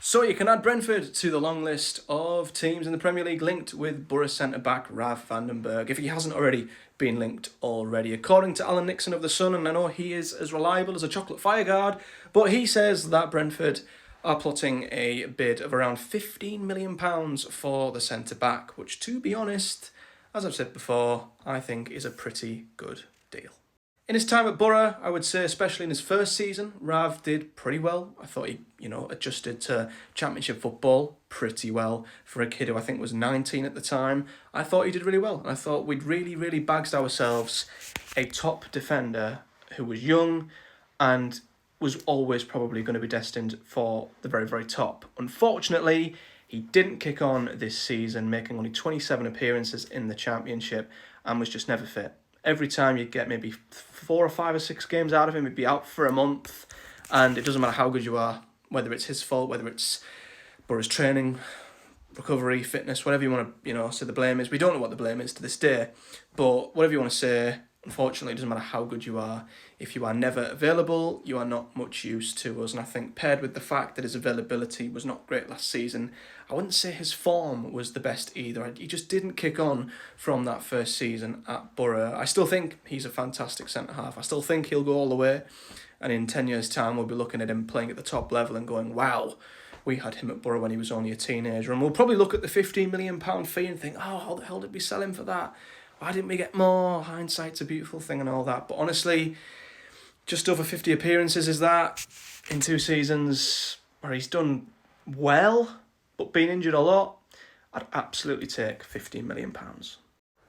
So you can add Brentford to the long list of teams in the Premier League linked with Boro centre-back Rav van den Berg, if he hasn't already been linked already. According to Alan Nixon of The Sun, and I know he is as reliable as a chocolate fireguard, but he says that Brentford are plotting a bid of around £15 million for the centre-back, which, to be honest, as I've said before, I think is a pretty good deal. In his time at Boro, I would say, especially in his first season, Rav did pretty well. I thought he, adjusted to Championship football pretty well for a kid who I think was 19 at the time. I thought he did really well. I thought we'd really bagged ourselves a top defender who was young and was always probably going to be destined for the very top. Unfortunately, he didn't kick on this season, making only 27 appearances in the Championship and was just never fit. Every time you'd get maybe 4 or 5 or 6 games out of him, he'd be out for a month, and it doesn't matter how good you are, whether it's his fault, whether it's Boro's training, recovery, fitness, whatever you want to, say the blame is. We don't know what the blame is to this day, but whatever you want to say, unfortunately, it doesn't matter how good you are. If you are never available, you are not much use to us. And I think paired with the fact that his availability was not great last season, I wouldn't say his form was the best either. He just didn't kick on from that first season at Boro. I still think he's a fantastic centre-half. I still think he'll go all the way. And in 10 years' time, we'll be looking at him playing at the top level and going, wow, we had him at Boro when he was only a teenager. And we'll probably look at the £15 million fee and think, oh, how the hell did we sell him for that? Why didn't we get more? Hindsight's a beautiful thing and all that. But honestly, just over 50 appearances is that in 2 seasons where he's done well, but been injured a lot. I'd absolutely take £15 million.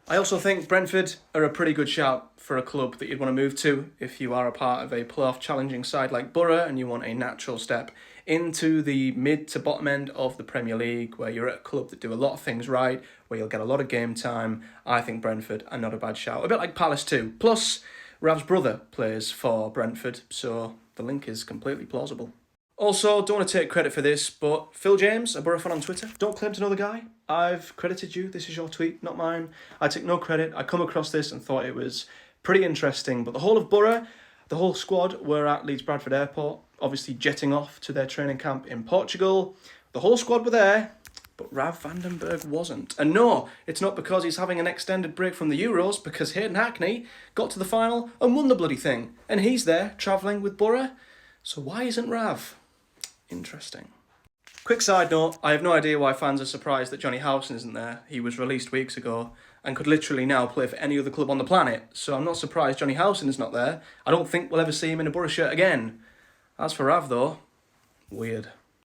I also think Brentford are a pretty good shout for a club that you'd want to move to if you are a part of a playoff challenging side like Boro and you want a natural step into the mid to bottom end of the Premier League, where you're at a club that do a lot of things right, where you'll get a lot of game time. I think Brentford are not a bad shout. A bit like Palace too. Plus, Rav's brother plays for Brentford, so the link is completely plausible. Also, don't want to take credit for this, but Phil James, a Boro fan on Twitter, don't claim to know the guy. I've credited you. This is your tweet, not mine. I take no credit. I come across this and thought it was pretty interesting. But the whole of Boro, the whole squad were at Leeds Bradford Airport, obviously jetting off to their training camp in Portugal. The whole squad were there, but Rav van den Berg wasn't. And no, it's not because he's having an extended break from the Euros, because Hayden Hackney got to the final and won the bloody thing. And he's there, travelling with Boro. So why isn't Rav? Interesting. Quick side note, I have no idea why fans are surprised that Johnny Howson isn't there. He was released weeks ago and could literally now play for any other club on the planet. So I'm not surprised Johnny Howson is not there. I don't think we'll ever see him in a Boro shirt again. As for Rav though, weird.